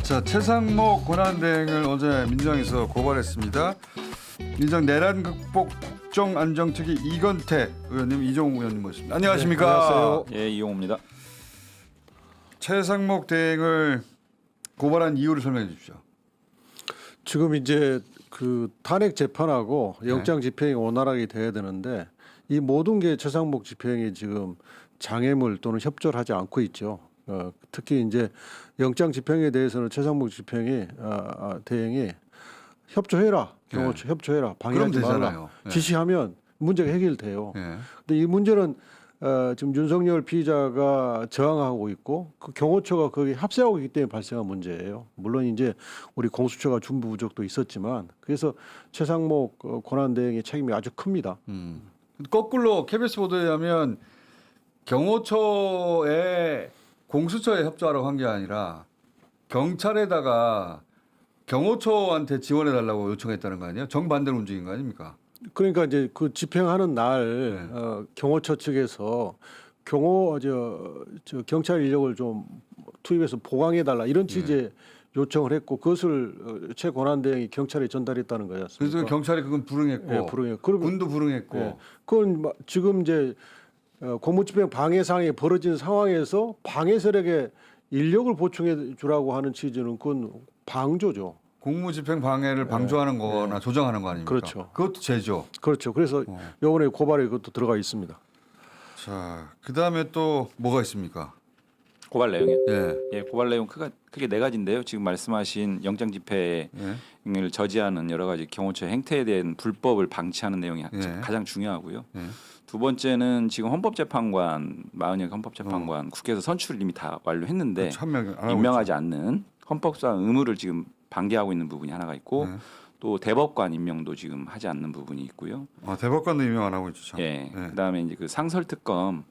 자, 최상목 권한대행을 어제 민주당에서 고발했습니다. 민주당 내란 극복 국정 안정특위 이건태 의원님, 이종우 의원님 모십니다. 안녕하십니까? 네, 안녕하세요. 예, 이용호입니다. 최상목 대행을 고발한 이유를 설명해 주십시오. 지금 이제 그 탄핵 재판하고 영장 집행이 원활하게 돼야 되는데 이 모든 게 최상목 집행이 지금 장애물 또는 협조를 하지 않고 있죠. 특히 이제 영장 집행에 대해서는 최상목 집행이 대행이 협조해라, 경호처 협조해라, 방해하지 그럼 말라 되잖아요. 네. 지시하면 문제가 해결돼요. 예. 근데 이 문제는 지금 윤석열 피의자가 저항하고 있고 그 경호처가 거기 합세하고 있기 때문에 발생한 문제예요. 물론 이제 우리 공수처가 준비 부족도 있었지만 그래서 최상목 권한대행의 책임이 아주 큽니다. 거꾸로 KBS 보도에 의하면 경호처에 공수처에 협조하라고 한 게 아니라 경찰에다가 경호처한테 지원해 달라고 요청했다는 거 아니에요? 정반대로 움직인 거 아닙니까? 그러니까 이제 그 집행하는 날 경호처 측에서 경찰 인력을 좀 투입해서 보강해 달라 이런 취지의 요청을 했고 그것을 최 권한대행이 경찰에 전달했다는 거였습니다. 그래서 경찰이 그건 불응했고, 예, 불응해. 그러면 군도 불응했고, 예. 그건 지금 이제 공무집행 방해 상황이 벌어진 상황에서 방해 세력에 인력을 보충해 주라고 하는 취지는 그건 방조죠. 공무집행 방해를 방조하는 거나 조정하는 거 아닙니까? 그렇죠. 그것도 죄죠. 그렇죠. 그래서 이번에 고발에 그것도 들어가 있습니다. 자, 그 다음에 또 뭐가 있습니까? 고발 내용이요. 예. 예, 고발 내용 크게 네 가지인데요. 지금 말씀하신 영장 집행을 저지하는 여러 가지 경호처 행태에 대한 불법을 방치하는 내용이 가장 중요하고요. 두 번째는 지금 헌법재판관 40여 헌법재판관 국회에서 선출을 이미 다 완료했는데 임명하지 않는 헌법상 의무를 지금 방기하고 있는 부분이 하나가 있고 또 대법관 임명도 지금 하지 않는 부분이 있고요. 아, 대법관도 임명 안 하고 있죠. 참. 예. 그다음에 이제 그 상설특검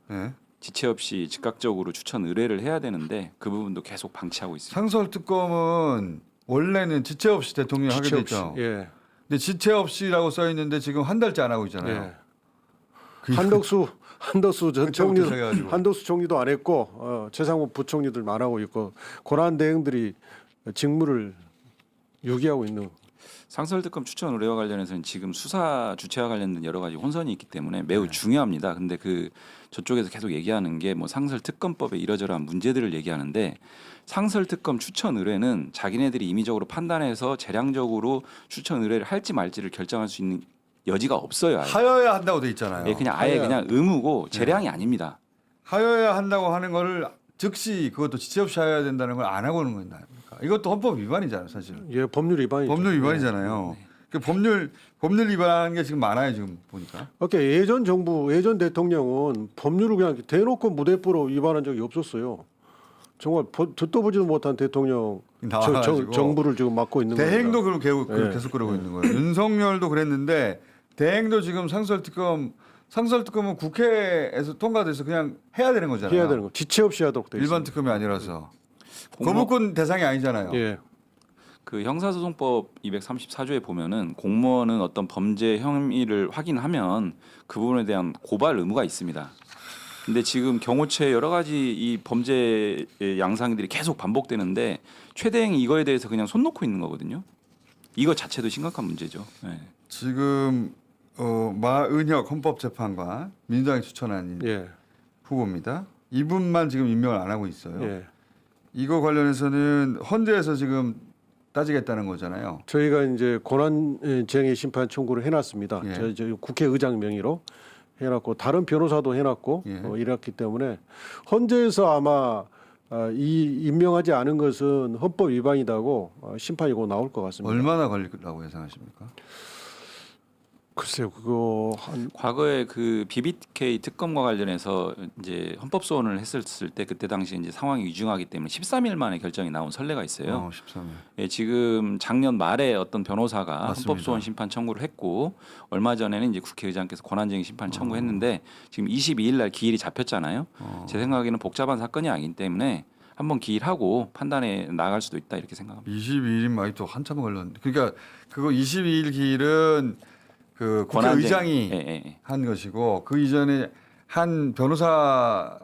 지체 없이 즉각적으로 추천 의뢰를 해야 되는데 그 부분도 계속 방치하고 있습니다. 상설특검은 원래는 지체 없이 대통령이 하게 지체 됐죠. 예. 근데 지체 없이라고 써 있는데 지금 한 달째 안 하고 있잖아요. 예. 한덕수 전 총리도 해가지고. 한덕수 총리도 안 했고 최상목 부총리들 안 하고 있고 권한대행들이 직무를 유기하고 있는. 상설특검 추천 의뢰와 관련해서는 지금 수사 주체와 관련된 여러 가지 혼선이 있기 때문에 매우 중요합니다. 근데 그 저쪽에서 계속 얘기하는 게 뭐 상설특검법에 이러저러한 문제들을 얘기하는데 상설특검 추천 의뢰는 자기네들이 임의적으로 판단해서 재량적으로 추천 의뢰를 할지 말지를 결정할 수 있는 여지가 없어요. 아예. 하여야 한다고 돼 있잖아요. 예, 그냥 아예 그냥 의무고 재량이 아닙니다. 하여야 한다고 하는 거를 즉시 그것도 지체 없이 하여야 된다는 걸 안 하고 있는 겁니다. 이것도 헌법 위반이잖아요, 사실. 예, 법률 위반이죠. 법률 위반이잖아요. 그 법률 위반한 게 지금 많아요, 지금 보니까. 그러니까 예전 정부, 예전 대통령은 법률을 그냥 대놓고 무대뽀로 위반한 적이 없었어요. 정말 듣도 보지도 못한 대통령 나와가지고. 정부를 지금 맡고 있는 거예요. 대행도 그럼 계속 그러고 있는 거예요. 윤석열도 그랬는데 대행도 지금 상설특검은 국회에서 통과돼서 그냥 해야 되는 거잖아요. 해야 되는 거. 지체 없이 하도록 돼 있습니다. 일반 특검이 아니라서. 거부권 대상이 아니잖아요. 예. 그 형사소송법 234조에 보면은 공무원은 어떤 범죄 혐의를 확인하면 그 부분에 대한 고발 의무가 있습니다. 근데 지금 경호처의 여러 가지 이 범죄 양상들이 계속 반복되는데 최대행이 이거에 대해서 그냥 손 놓고 있는 거거든요. 이거 자체도 심각한 문제죠. 네. 지금 마은혁 헌법재판관 민주당이 추천한 후보입니다. 이분만 지금 임명을 안 하고 있어요. 예. 이거 관련해서는 헌재에서 지금 따지겠다는 거잖아요. 저희가 이제 권한쟁의 심판 청구를 해놨습니다. 저희 국회의장 명의로 해놨고 다른 변호사도 해놨고 이랬기 때문에 헌재에서 아마 임명하지 않은 것은 헌법 위반이다고 심판이 곧 나올 것 같습니다. 얼마나 걸리라고 예상하십니까? 글쎄요, 그거 과거에 그 BBK 특검과 관련해서 이제 헌법 소원을 했을 때 그때 당시 이제 상황이 위중하기 때문에 13일 만에 결정이 나온 선례가 있어요. 13일. 예, 지금 작년 말에 어떤 변호사가 맞습니다. 헌법 소원 심판 청구를 했고 얼마 전에는 이제 국회의장께서 권한쟁의 심판 청구했는데 지금 22일 날 기일이 잡혔잖아요. 제 생각에는 복잡한 사건이 아니기 때문에 한번 기일하고 판단해 나갈 수도 있다 이렇게 생각합니다. 22일이면 많이 또 한참 걸렸는데. 그러니까 그거 22일 기일은 그 국회의장이 한 것이고 그 이전에 한 변호사가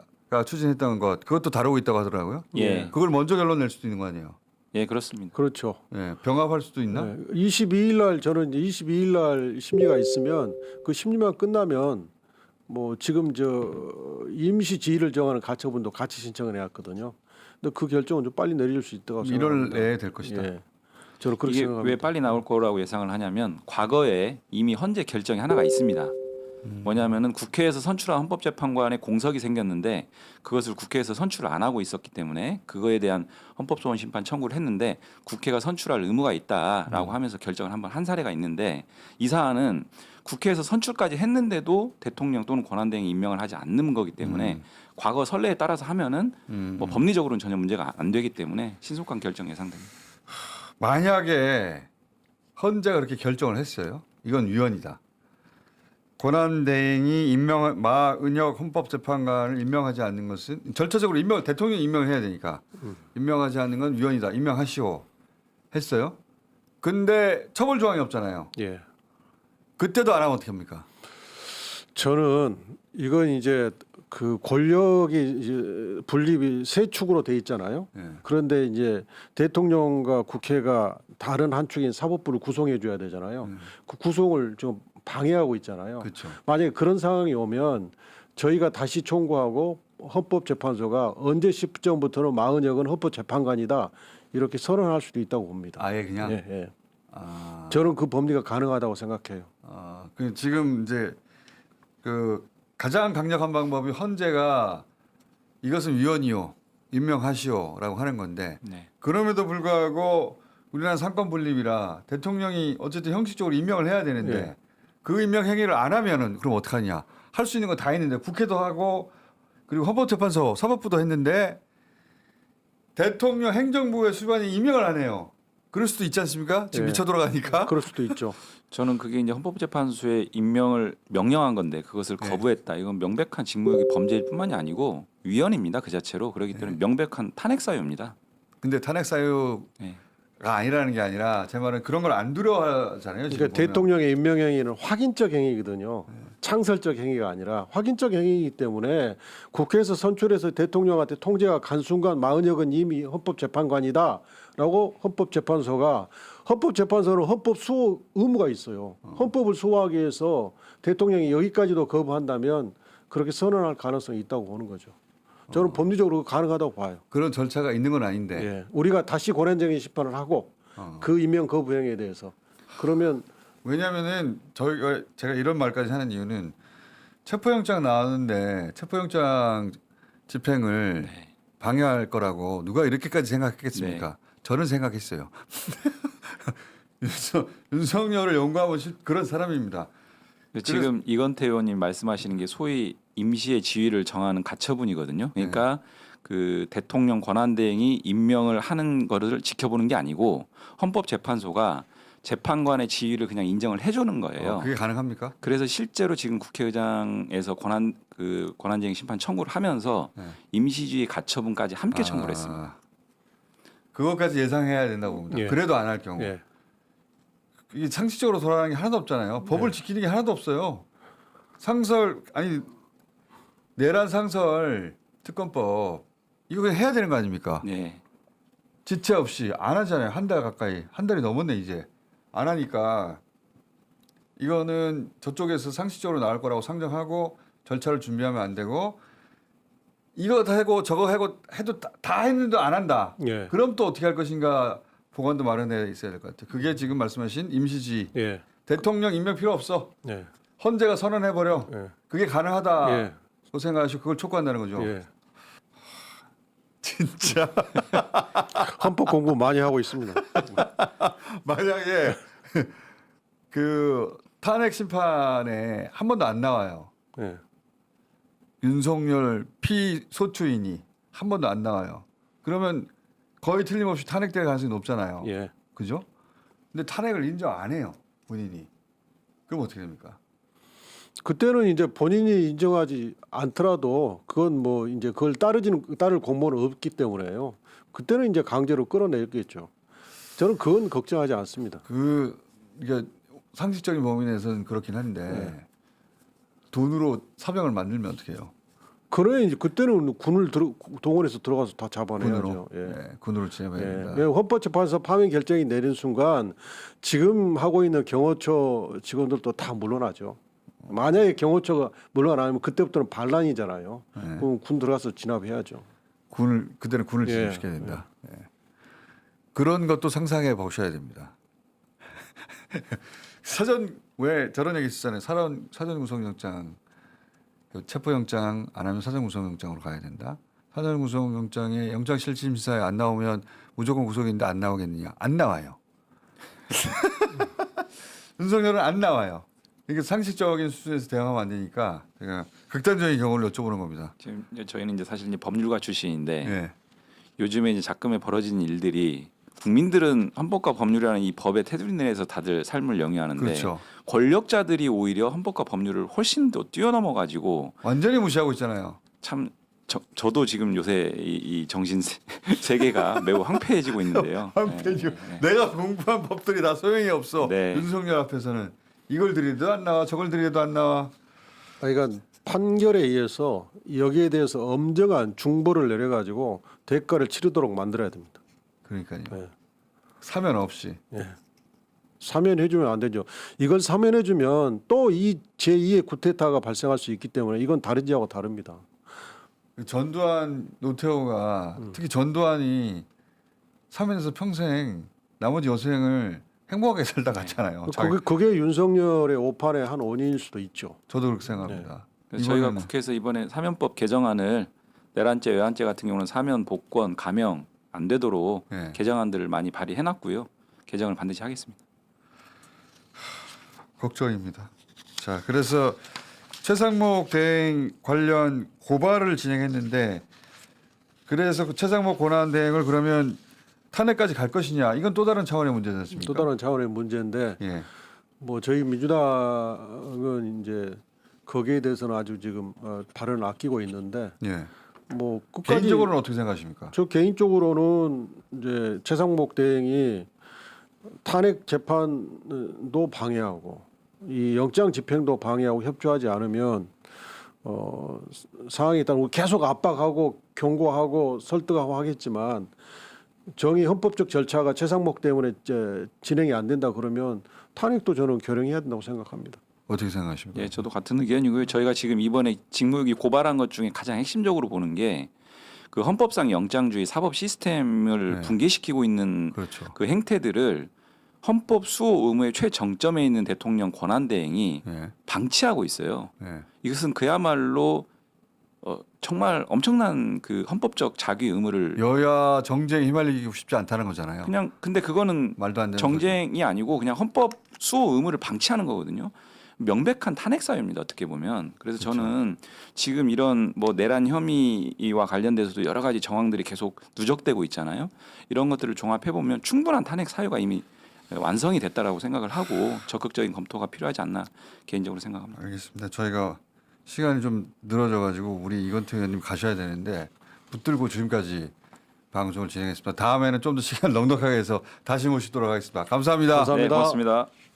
추진했던 것 그것도 다루고 있다고 하더라고요. 예. 그걸 먼저 결론 낼 수도 있는 거 아니에요? 예, 그렇습니다. 그렇죠. 예, 병합할 수도 있나? 네. 22일 날 저는 이제 22일 날 심리가 있으면 그 심리만 끝나면 뭐 지금 저 임시 지위를 정하는 가처분도 같이 신청을 해왔거든요. 근데 그 결정은 좀 빨리 내릴 수 있다고 1월 생각합니다. 내에 될 것이다. 예. 저는 그렇게 이게 생각합니다. 왜 빨리 나올 거라고 예상을 하냐면 과거에 이미 헌재 결정이 하나가 있습니다. 뭐냐면은 국회에서 선출한 헌법재판관의 공석이 생겼는데 그것을 국회에서 선출을 안 하고 있었기 때문에 그거에 대한 헌법소원 심판 청구를 했는데 국회가 선출할 의무가 있다라고 하면서 결정을 한번 한 사례가 있는데 이 사안은 국회에서 선출까지 했는데도 대통령 또는 권한대행이 임명을 하지 않는 거기 때문에 과거 선례에 따라서 하면은 뭐 법리적으로는 전혀 문제가 안 되기 때문에 신속한 결정 예상됩니다. 만약에 헌재가 그렇게 결정을 했어요. 이건 위헌이다. 권한대행이 마은혁 헌법재판관을 임명하지 않는 것은 절차적으로 대통령이 임명을 해야 되니까 임명하지 않는 건 위헌이다. 임명하시오. 했어요. 근데 처벌 조항이 없잖아요. 예. 그때도 안 하면 어떻게 합니까? 저는 이건 이제 그 권력이 이제 분립이 세 축으로 돼 있잖아요. 예. 그런데 이제 대통령과 국회가 다른 한 축인 사법부를 구성해 줘야 되잖아요. 그 구성을 좀 방해하고 있잖아요. 그렇죠. 만약에 그런 상황이 오면 저희가 다시 청구하고 헌법재판소가 언제 시점부터는 마은혁은 헌법재판관이다 이렇게 선언할 수도 있다고 봅니다. 아예 그냥. 예, 예. 아, 저는 그 법리가 가능하다고 생각해요. 그 지금 이제 그 가장 강력한 방법이 헌재가 이것은 위헌이요, 임명하시오라고 하는 건데 네. 그럼에도 불구하고 우리나라 상권 분립이라 대통령이 어쨌든 형식적으로 임명을 해야 되는데 예. 그 임명 행위를 안 하면은 그럼 어떡하냐? 할 수 있는 거 다 했는데 국회도 하고 그리고 헌법재판소, 사법부도 했는데 대통령 행정부의 수반이 임명을 안 해요. 그럴 수도 있지 않습니까? 지금 예. 미쳐 돌아가니까. 그럴 수도 있죠. 저는 그게 이제 헌법재판소의 임명을 명령한 건데 그것을 네. 거부했다. 이건 명백한 직무유기 범죄일 뿐만이 아니고 위헌입니다. 그 자체로. 그렇기 때문에 명백한 탄핵 사유입니다. 근데 탄핵 사유가 네. 아니라는 게 아니라 제 말은 그런 걸 안 두려워하잖아요. 지금 그러니까 보면. 대통령의 임명 행위는 확인적 행위거든요. 창설적 행위가 아니라 확인적 행위이기 때문에 국회에서 선출해서 대통령한테 통제가 간 순간 마은혁은 이미 헌법재판관이다라고 헌법재판소는 헌법 수호 의무가 있어요. 헌법을 수호하기 위해서 대통령이 여기까지도 거부한다면 그렇게 선언할 가능성이 있다고 보는 거죠. 저는 법리적으로 가능하다고 봐요. 그런 절차가 있는 건 아닌데. 예. 우리가 다시 권한쟁의 심판을 하고 그 임명 거부 행위에 대해서 그러면 왜냐하면은 제가 이런 말까지 하는 이유는 체포영장 나왔는데 체포영장 집행을 네. 방해할 거라고 누가 이렇게까지 생각했겠습니까? 저는 생각했어요. 윤석열을 연구하고 그런 사람입니다. 지금 이건태 의원님 말씀하시는 게 소위 임시의 지위를 정하는 가처분이거든요. 그러니까 그 대통령 권한대행이 임명을 하는 거를 지켜보는 게 아니고 헌법재판소가 재판관의 지위를 그냥 인정을 해주는 거예요. 그게 가능합니까? 그래서 실제로 지금 국회의장에서 권한쟁의 심판 청구를 하면서 임시지위 가처분까지 함께 청구를 했습니다. 그것까지 예상해야 된다고 봅니다. 예. 그래도 안 할 경우. 예. 이게 상식적으로 돌아가는 게 하나도 없잖아요. 법을 지키는 게 하나도 없어요. 내란 상설 특검법 이거 그냥 해야 되는 거 아닙니까? 네. 지체 없이 안 하잖아요. 한 달 가까이. 한 달이 넘었네 이제. 안 하니까 이거는 저쪽에서 상식적으로 나올 거라고 상정하고 절차를 준비하면 안 되고 이거 다 하고 저거 하고 해도 다 했는데 안 한다. 예. 그럼 또 어떻게 할 것인가 보관도 마련해 있어야 될 것 같아요. 그게 지금 말씀하신 임시지. 예. 대통령 임명 필요 없어. 예. 헌재가 선언해 버려. 예. 그게 가능하다. 예. 고 생각하시고 그걸 촉구한다는 거죠. 예. 진짜 헌법 공부 많이 하고 있습니다. 만약에 그 탄핵 심판에 한 번도 안 나와요. 예. 윤석열 피소추인이 한 번도 안 나와요. 그러면 거의 틀림없이 탄핵될 가능성이 높잖아요. 예. 그죠? 근데 탄핵을 인정 안 해요. 본인이. 그럼 어떻게 됩니까? 그때는 이제 본인이 인정하지 않더라도 그건 뭐 이제 그걸 따를 공무원은 없기 때문에요. 그때는 이제 강제로 끌어내겠죠. 저는 그건 걱정하지 않습니다. 이게 상식적인 범위 내에서는 그렇긴 한데 돈으로 사병을 만들면 어떻게 해요? 그래 이제 그때는 군을 동원해서 들어가서 다 잡아내야죠. 군으로 예. 네, 군으로 진행해야 됩니다. 예. 헌법재판소 파면 결정이 내린 순간 지금 하고 있는 경호처 직원들도 다 물러나죠. 만약에 경호처가 물러나면 그때부터는 반란이잖아요. 그럼 군 들어가서 진압해야죠. 그때는 군을 예, 진입시켜야 된다. 예. 그런 것도 상상해 보셔야 됩니다. 왜 저런 얘기 있었잖아요. 사전 구속영장, 체포영장 안 하면 사전 구속영장으로 가야 된다. 사전 구속영장에 영장실질심사에 안 나오면 무조건 구속인데 안 나오겠느냐? 안 나와요. 윤석열은 안 나와요. 이게 상식적인 수준에서 대응하면 안 되니까 제가 극단적인 경우를 여쭤보는 겁니다. 지금 저희는 이제 사실 이제 법률가 출신인데 예. 요즘에 이제 작금에 벌어지는 일들이 국민들은 헌법과 법률이라는 이 법의 테두리 내에서 다들 삶을 영위하는데 그렇죠. 권력자들이 오히려 헌법과 법률을 훨씬 더 뛰어넘어 가지고 완전히 무시하고 있잖아요. 참 저도 지금 요새 이 정신 세계가 매우 황폐해지고 있는데요. 한편이고 내가 공부한 법들이 다 소용이 없어. 네. 윤석열 앞에서는 이걸 들여도 안 나와, 저걸 들여도 안 나와. 그러니까 판결에 의해서 여기에 대해서 엄정한 중보를 내려가지고 대가를 치르도록 만들어야 됩니다. 그러니까요. 네. 사면 없이. 사면해주면 안 되죠. 이걸 사면해주면 또 이 제2의 쿠데타가 발생할 수 있기 때문에 이건 다른지하고 다릅니다. 전두환, 노태우가 특히 전두환이 사면에서 평생 나머지 여생을 행복하게 살다 갔잖아요. 그게 윤석열의 오판의 한 원인일 수도 있죠. 저도 그렇게 생각합니다. 그래서 저희가 이번에는- 국회에서 이번에 사면법 개정안을 내란죄, 외환죄 같은 경우는 사면, 복권, 감형 안 되도록 네. 개정안들을 많이 발의해놨고요. 개정을 반드시 하겠습니다. 걱정입니다. 자, 그래서 최상목 대행 관련 고발을 진행했는데 그래서 그 최상목 권한 대행을 그러면 탄핵까지 갈 것이냐? 이건 또 다른 차원의 문제지 않습니까? 또 다른 차원의 문제인데 예. 뭐 저희 민주당은 이제 거기에 대해서는 아주 지금 발언을 아끼고 있는데 예. 뭐 끝까지 개인적으로는 어떻게 생각하십니까? 저 개인적으로는 이제 최상목 대행이 탄핵 재판도 방해하고 이 영장 집행도 방해하고 협조하지 않으면 상황이 일단 계속 압박하고 경고하고 설득하고 하겠지만 정의 헌법적 절차가 최상목 때문에 이제 진행이 안 된다 그러면 탄핵도 저는 결행해야 된다고 생각합니다. 어떻게 생각하십니까? 예, 저도 같은 의견이고요. 저희가 지금 이번에 직무유기 고발한 것 중에 가장 핵심적으로 보는 게 그 헌법상 영장주의 사법 시스템을 네. 붕괴시키고 있는 그렇죠. 그 행태들을 헌법 수호 의무의 최정점에 있는 대통령 권한 대행이 예. 방치하고 있어요. 예. 이것은 그야말로 정말 엄청난 그 헌법적 자기 의무를 여야 정쟁에 휘말리기 쉽지 않다는 거잖아요. 그냥 근데 그거는 말도 안 되는 정쟁이 아니고 그냥 헌법 수호 의무를 방치하는 거거든요. 명백한 탄핵 사유입니다. 어떻게 보면. 그래서 저는 지금 이런 뭐 내란 혐의와 관련돼서도 여러 가지 정황들이 계속 누적되고 있잖아요. 이런 것들을 종합해 보면 충분한 탄핵 사유가 이미 완성이 됐다라고 생각을 하고 적극적인 검토가 필요하지 않나 개인적으로 생각합니다. 알겠습니다. 저희가 시간이 좀 늘어져가지고 우리 이건태 의원님 가셔야 되는데 붙들고 지금까지 방송을 진행했습니다. 다음에는 좀 더 시간 넉넉하게 해서 다시 모시도록 하겠습니다. 감사합니다. 감사합니다. 네, 고맙습니다.